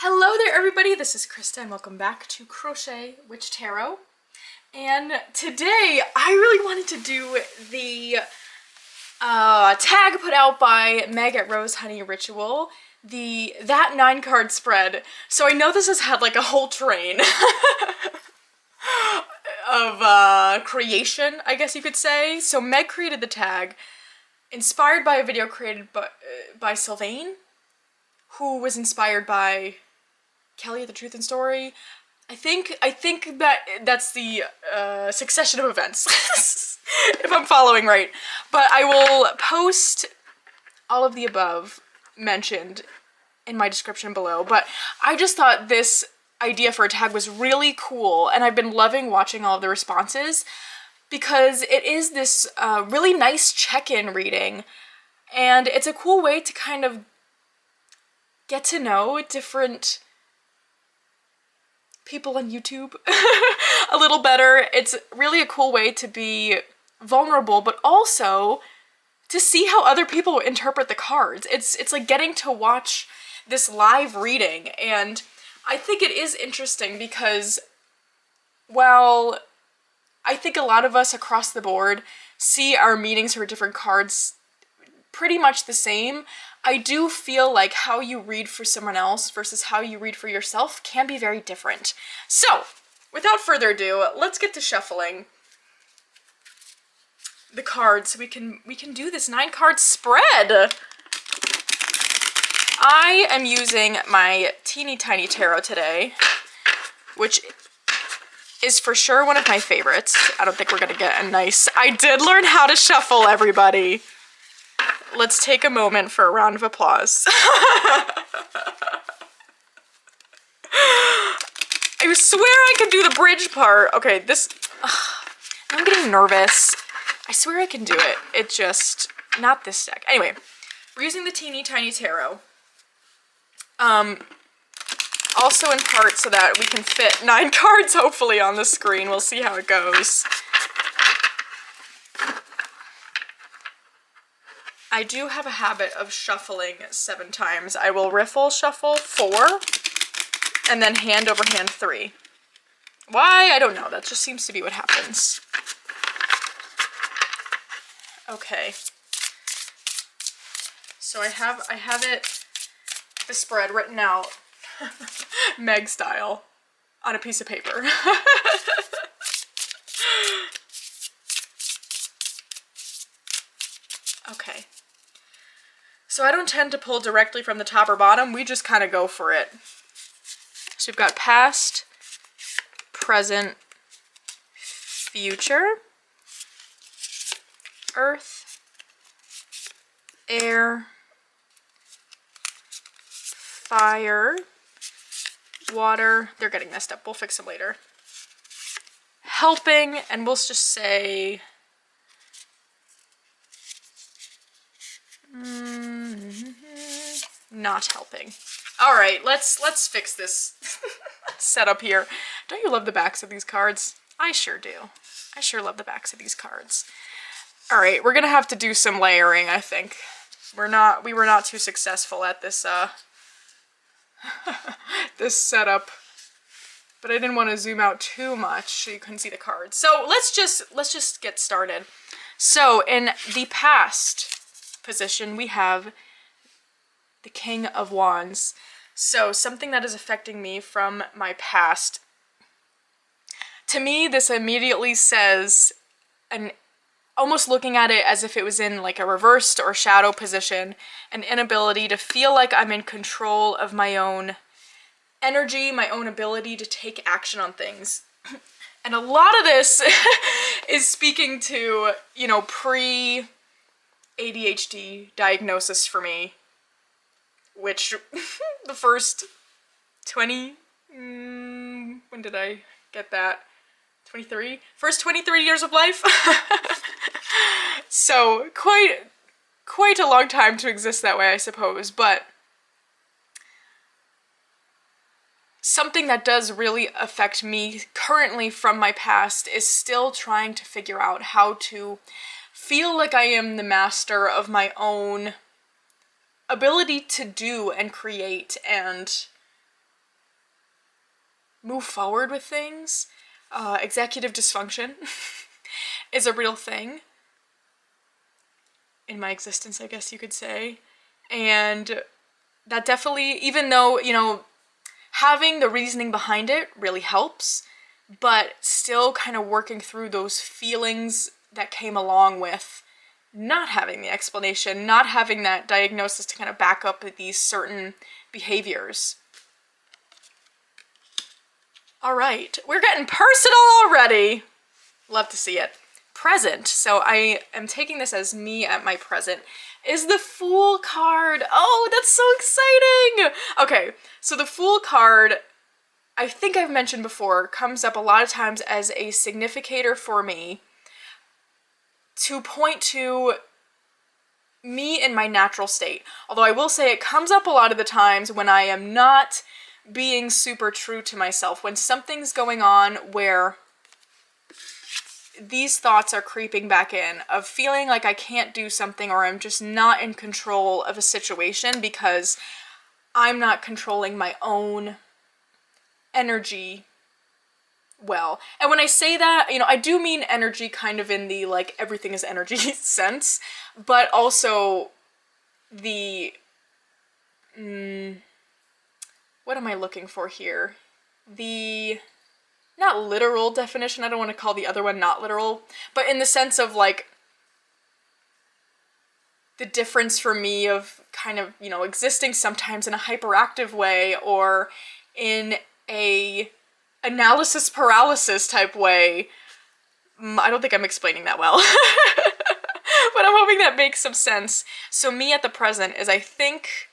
Hello there everybody, this is Krista and welcome back to Crochet Witch Tarot. And today I really wanted to do the tag put out by Meg at Rose Honey Ritual, that 9-card spread. So I know this has had like a whole train of creation, I guess you could say. So Meg created the tag, inspired by a video created by Sylvain, who was inspired by Kelly, The Truth and Story. I think that's the succession of events, if I'm following right. But I will post all of the above mentioned in my description below. But I just thought this idea for a tag was really cool, and I've been loving watching all of the responses because it is this really nice check-in reading, and it's a cool way to kind of get to know different people on YouTube a little better. It's really a cool way to be vulnerable, but also to see how other people interpret the cards. It's like getting to watch this live reading, and I think it is interesting because while I think a lot of us across the board see our meanings for different cards pretty much the same, I do feel like how you read for someone else versus how you read for yourself can be very different. So, without further ado, let's get to shuffling the cards so we can do this 9-card spread. I am using my teeny tiny tarot today, which is for sure one of my favorites. I don't think we're gonna get a nice... I did learn how to shuffle, everybody. Let's take a moment for a round of applause. I swear I can do the bridge part. Okay, this... I'm getting nervous. I swear I can do it. It just... not this deck. Anyway, we're using the teeny tiny tarot. Also in part so that we can fit 9 cards hopefully on the screen. We'll see how it goes. I do have a habit of shuffling 7 times. I will riffle shuffle 4 and then hand over hand 3. Why? I don't know. That just seems to be what happens. Okay. So I have the spread written out Meg style on a piece of paper. Okay. So I don't tend to pull directly from the top or bottom, we just kind of go for it. So we've got past, present, future, earth, air, fire, water, they're getting messed up, we'll fix them later. Helping, and we'll just say... not helping. All right, let's fix this setup here. Don't you love the backs of these cards? I sure do. I sure love the backs of these cards. All right, we're gonna have to do some layering, I think. We were not too successful at this this setup, but I didn't want to zoom out too much so you couldn't see the cards. So let's just get started. So in the past position, we have the King of Wands. So something that is affecting me from my past. To me, this immediately says, almost looking at it as if it was in like a reversed or shadow position, an inability to feel like I'm in control of my own energy, my own ability to take action on things. And a lot of this is speaking to, you know, pre-ADHD diagnosis for me, which the first 20, when did I get that? 23? First 23 years of life? So quite a long time to exist that way, I suppose, but something that does really affect me currently from my past is still trying to figure out how to feel like I am the master of my own ability to do and create and move forward with things. Executive dysfunction is a real thing in my existence, I guess you could say. And that definitely, even though, you know, having the reasoning behind it really helps, but still kind of working through those feelings that came along with not having the explanation, not having that diagnosis to kind of back up these certain behaviors. All right, we're getting personal already. Love to see it. Present, so I am taking this as me at my present, is the Fool card. Oh, that's so exciting! Okay, so the Fool card, I think I've mentioned before, comes up a lot of times as a significator for me to point to me in my natural state. Although I will say it comes up a lot of the times when I am not being super true to myself, when something's going on where these thoughts are creeping back in, of feeling like I can't do something or I'm just not in control of a situation because I'm not controlling my own energy well. And when I say that, you know, I do mean energy kind of in the, like, everything is energy sense, but also the, what am I looking for here? The, not literal definition, I don't want to call the other one not literal, but in the sense of, like, the difference for me of kind of, you know, existing sometimes in a hyperactive way or in a analysis paralysis type way. I don't think I'm explaining that well, but I'm hoping that makes some sense. So me at the present is, I think,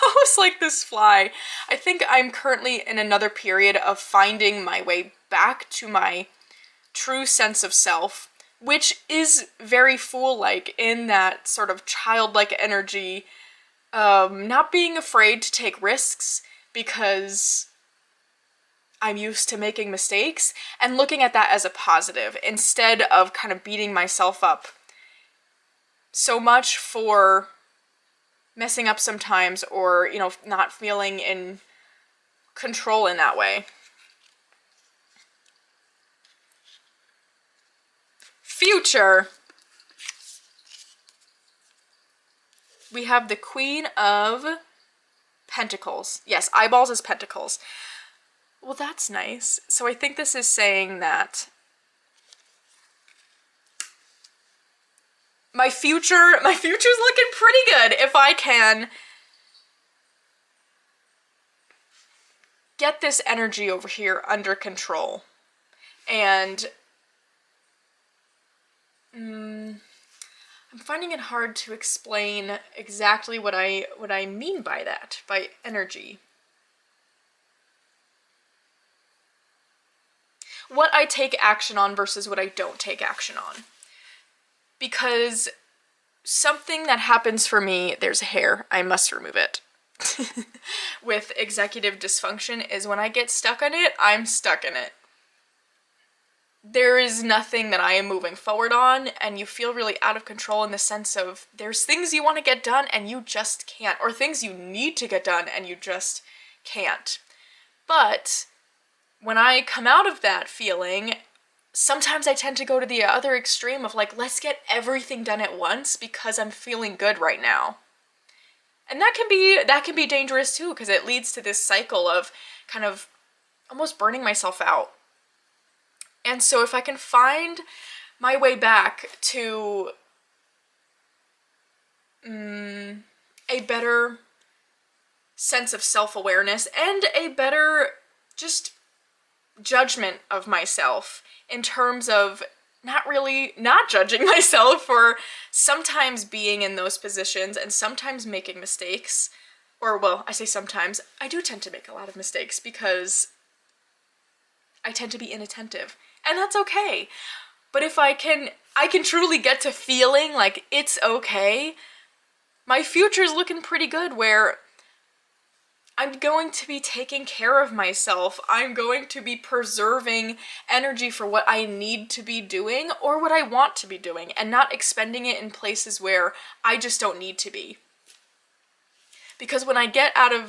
almost like this fly, I think I'm currently in another period of finding my way back to my true sense of self, which is very Fool-like in that sort of childlike energy, not being afraid to take risks because I'm used to making mistakes, and looking at that as a positive instead of kind of beating myself up so much for messing up sometimes or, you know, not feeling in control in that way. Future. We have the Queen of Pentacles. Yes, eyeballs is pentacles. Well, that's nice. So I think this is saying that my future's looking pretty good if I can get this energy over here under control. And I'm finding it hard to explain exactly what I mean by that, by energy. What I take action on versus what I don't take action on. Because something that happens for me, there's hair, I must remove it, with executive dysfunction is when I get stuck on it, I'm stuck in it. There is nothing that I am moving forward on, and you feel really out of control in the sense of there's things you want to get done and you just can't, or things you need to get done and you just can't. But when I come out of that feeling, sometimes I tend to go to the other extreme of, like, let's get everything done at once because I'm feeling good right now. And that can be dangerous too, because it leads to this cycle of kind of almost burning myself out. And so if I can find my way back to a better sense of self-awareness and a better just judgment of myself in terms of not judging myself for sometimes being in those positions and sometimes making mistakes, or, well, I say sometimes, I do tend to make a lot of mistakes because I tend to be inattentive, and that's okay. But if I can truly get to feeling like it's okay, my future's looking pretty good where I'm going to be taking care of myself. I'm going to be preserving energy for what I need to be doing or what I want to be doing, and not expending it in places where I just don't need to be. Because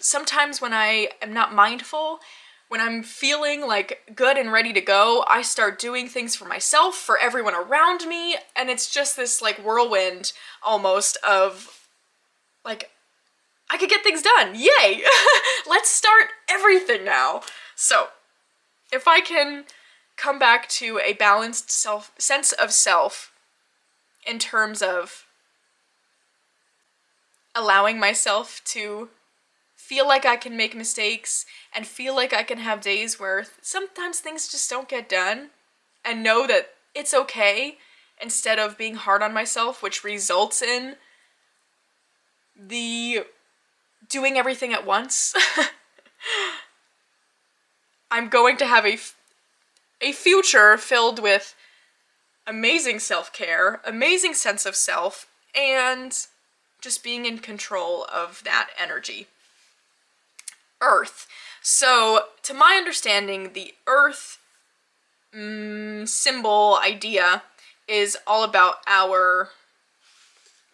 sometimes when I am not mindful, when I'm feeling like good and ready to go, I start doing things for myself, for everyone around me, and it's just this like whirlwind almost of like, I could get things done, yay! Let's start everything now. So, if I can come back to a balanced sense of self in terms of allowing myself to feel like I can make mistakes and feel like I can have days where sometimes things just don't get done, and know that it's okay, instead of being hard on myself, which results in the doing everything at once. I'm going to have a future filled with amazing self-care, amazing sense of self, and just being in control of that energy. Earth. So, to my understanding, the Earth symbol idea is all about our,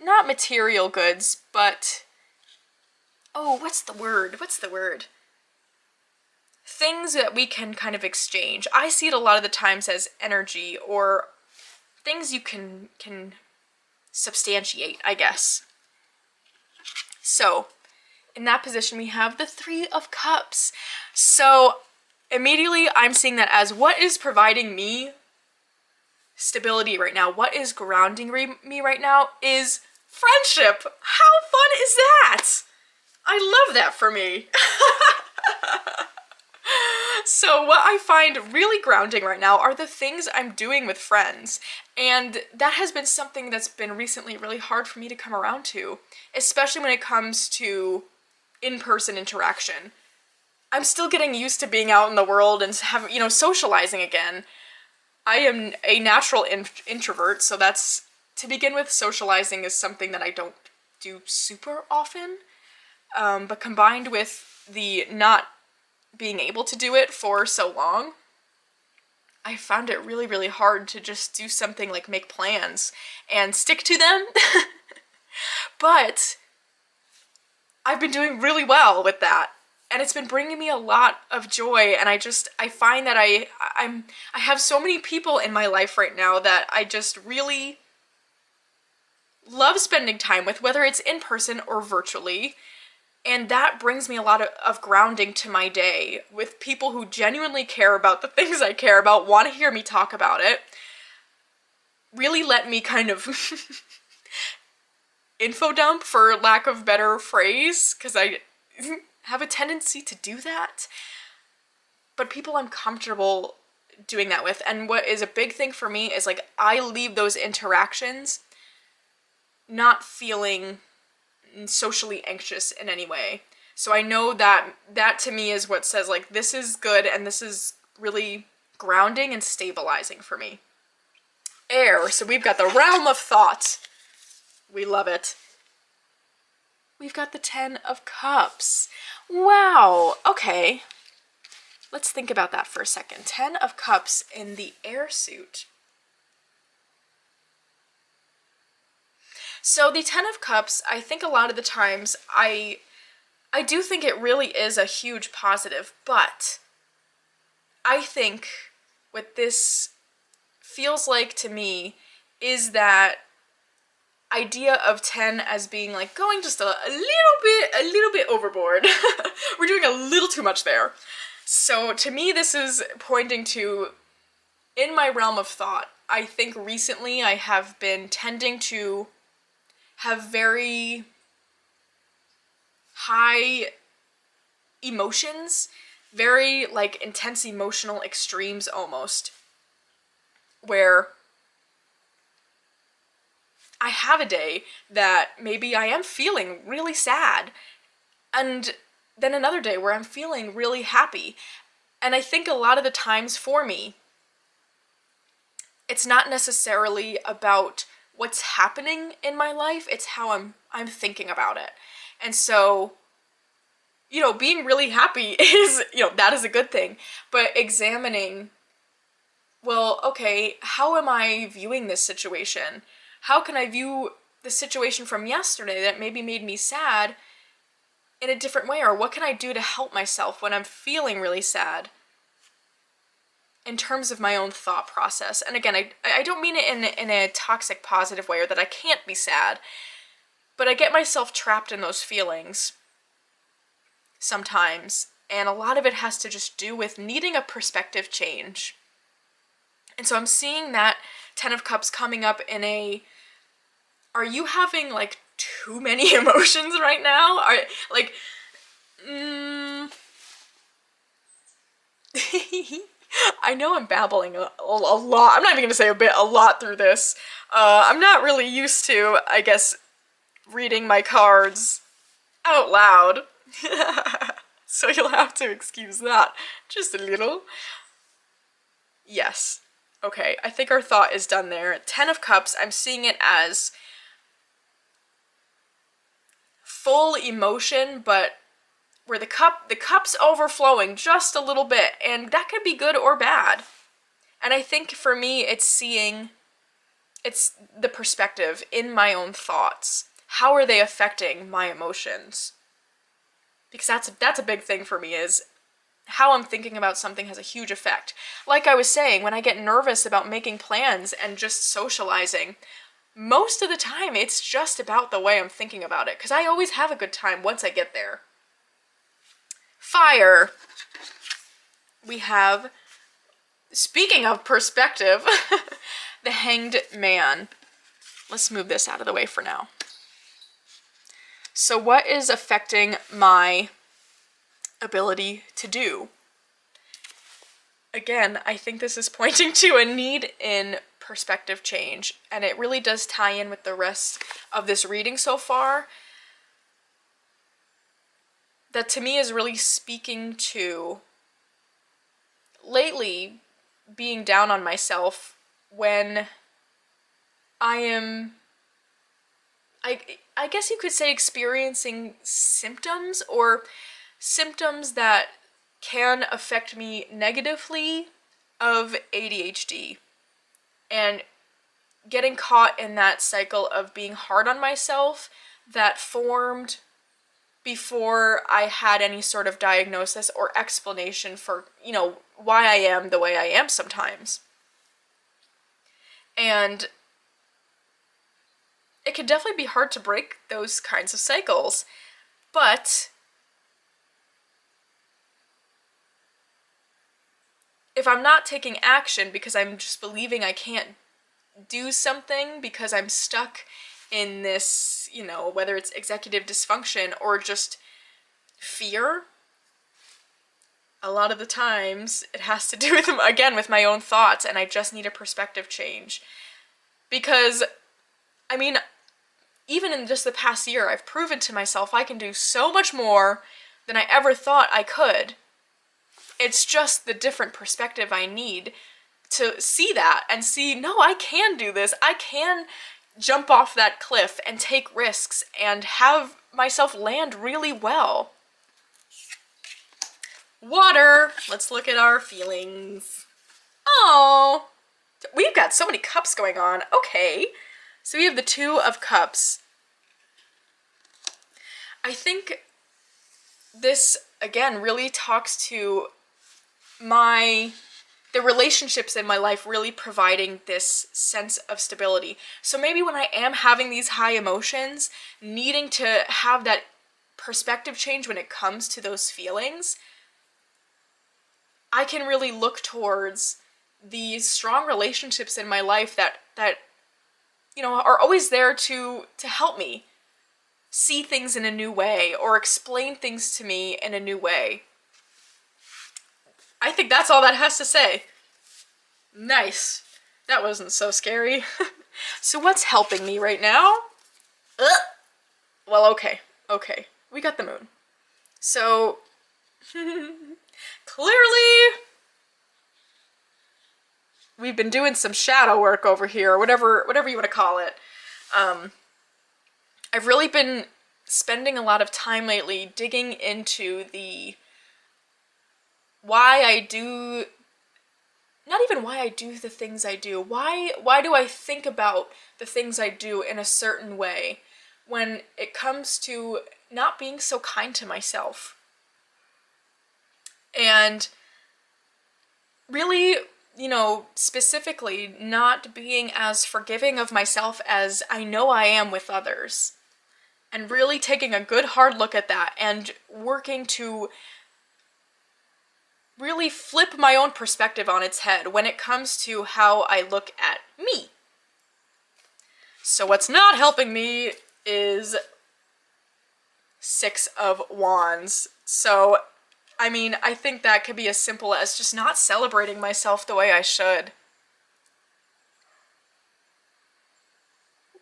not material goods, but, what's the word? Things that we can kind of exchange. I see it a lot of the times as energy, or things you can substantiate, I guess. So, in that position, we have the Three of Cups. So, immediately I'm seeing that as what is providing me stability right now, what is grounding me right now is friendship. How fun is that? I love that for me. So what I find really grounding right now are the things I'm doing with friends, and that has been something that's been recently really hard for me to come around to, especially when it comes to in-person interaction. I'm still getting used to being out in the world and socializing again. I am a natural introvert, so that's, to begin with, socializing is something that I don't do super often, but combined with the not being able to do it for so long, I found it really, really hard to just do something like make plans and stick to them. But I've been doing really well with that, and it's been bringing me a lot of joy, and I find that I have so many people in my life right now that I just really love spending time with, whether it's in person or virtually. And that brings me a lot of grounding to my day, with people who genuinely care about the things I care about, want to hear me talk about it, really let me kind of info dump, for lack of better phrase, because I have a tendency to do that. But people I'm comfortable doing that with, and what is a big thing for me is, like, I leave those interactions not feeling socially anxious in any way. So I know that to me is what says, like, this is good and this is really grounding and stabilizing for me. Air. So we've got the realm of thought. We love it. We've got the 10 of Cups. Wow. Okay. Let's think about that for a second. 10 of Cups in the air suit. So the 10 of Cups, I think a lot of the times, I do think it really is a huge positive, but I think what this feels like to me is that idea of 10 as being like going just a little bit overboard. We're doing a little too much there. So to me, this is pointing to, in my realm of thought, I think recently I have been tending to have very high emotions, very, like, intense emotional extremes almost, where I have a day that maybe I am feeling really sad, and then another day where I'm feeling really happy. And I think a lot of the times for me, it's not necessarily about what's happening in my life, it's how I'm thinking about it. And so, being really happy is, that is a good thing, but examining, well, okay, how am I viewing this situation? How can I view the situation from yesterday that maybe made me sad in a different way, or what can I do to help myself when I'm feeling really sad in terms of my own thought process. And again, I don't mean it in a toxic positive way, or that I can't be sad, but I get myself trapped in those feelings sometimes, and a lot of it has to just do with needing a perspective change. And so I'm seeing that Ten of Cups coming up in a, are you having like too many emotions right now? Are like, I know I'm babbling a lot. I'm not even gonna say a lot through this. I'm not really used to, I guess, reading my cards out loud. So you'll have to excuse that just a little. Yes. Okay, I think our thought is done there. Ten of Cups, I'm seeing it as full emotion, but where the cup's overflowing just a little bit, and that could be good or bad. And I think for me, it's the perspective in my own thoughts. How are they affecting my emotions? Because that's a big thing for me, is how I'm thinking about something has a huge effect. Like I was saying, when I get nervous about making plans and just socializing, most of the time it's just about the way I'm thinking about it, because I always have a good time once I get there. Fire. We have, speaking of perspective, the Hanged Man. Let's move this out of the way for now. So what is affecting my ability to do? Again, I think this is pointing to a need in perspective change, and it really does tie in with the rest of this reading so far. That to me is really speaking to lately being down on myself when I am, I guess you could say, experiencing symptoms, or symptoms that can affect me negatively, of ADHD, and getting caught in that cycle of being hard on myself that formed before I had any sort of diagnosis or explanation for, why I am the way I am sometimes. And it can definitely be hard to break those kinds of cycles, but if I'm not taking action because I'm just believing I can't do something because I'm stuck in this, whether it's executive dysfunction or just fear, a lot of the times it has to do with, again, with my own thoughts, and I just need a perspective change. Because, even in just the past year, I've proven to myself I can do so much more than I ever thought I could. It's just the different perspective I need to see that and see, no, I can do this. I can jump off that cliff and take risks and have myself land really well. Water. Let's look at our feelings. Oh, we've got so many cups going on. Okay. So we have the Two of Cups. I think this, again, really talks to the relationships in my life really providing this sense of stability. So maybe when I am having these high emotions, needing to have that perspective change when it comes to those feelings, I can really look towards these strong relationships in my life that are always there to help me see things in a new way or explain things to me in a new way. I think that's all that has to say. Nice. That wasn't so scary. So what's helping me right now? Well, okay. We got the Moon. So, clearly, we've been doing some shadow work over here, or whatever you want to call it. I've really been spending a lot of time lately digging into why I do, not even why I do the things I do, why do I think about the things I do in a certain way when it comes to not being so kind to myself. And really, specifically not being as forgiving of myself as I know I am with others. And really taking a good hard look at that and working to really flip my own perspective on its head when it comes to how I look at me. So what's not helping me is Six of Wands. So, I mean, I think that could be as simple as just not celebrating myself the way I should.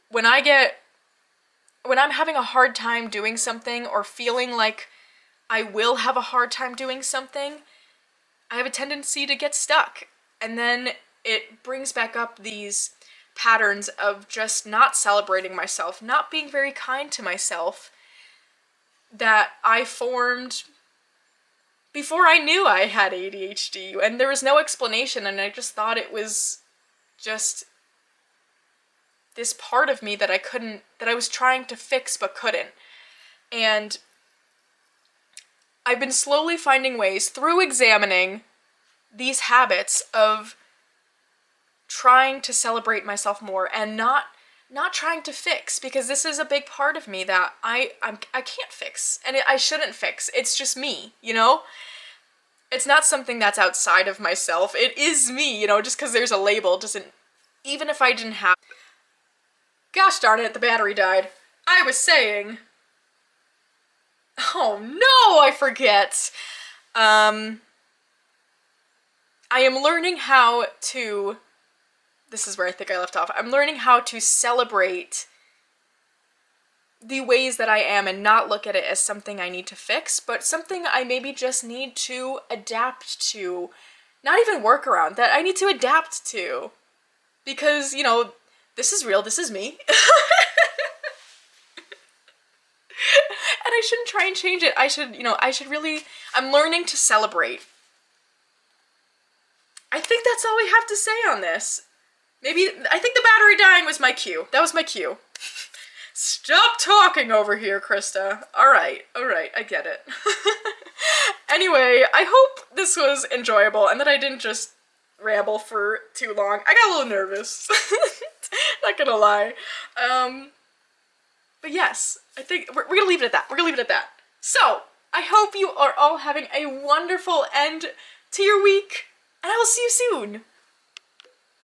When I'm having a hard time doing something or feeling like I will have a hard time doing something, I have a tendency to get stuck. And then it brings back up these patterns of just not celebrating myself, not being very kind to myself, that I formed before I knew I had ADHD, and there was no explanation, and I just thought it was just this part of me that I was trying to fix but couldn't. And I've been slowly finding ways through examining these habits of trying to celebrate myself more and not trying to fix, because this is a big part of me that I can't fix, and I shouldn't fix. It's just me, It's not something that's outside of myself. It is me, just because there's a label doesn't, even if I didn't have. Gosh darn it, the battery died. I was saying. Oh no, I forget. I am learning how to, this is where I think I left off. I'm learning how to celebrate the ways that I am and not look at it as something I need to fix, but something I maybe just need to adapt to. Not even work around, that I need to adapt to. Because, this is real, this is me. And I shouldn't try and change it. I should really, I'm learning to celebrate. I think that's all we have to say on this. I think the battery dying was my cue. That was my cue. Stop talking over here, Krista. Alright, I get it. Anyway, I hope this was enjoyable and that I didn't just ramble for too long. I got a little nervous. Not gonna lie. But yes, I think we're gonna leave it at that. So, I hope you are all having a wonderful end to your week, and I will see you soon.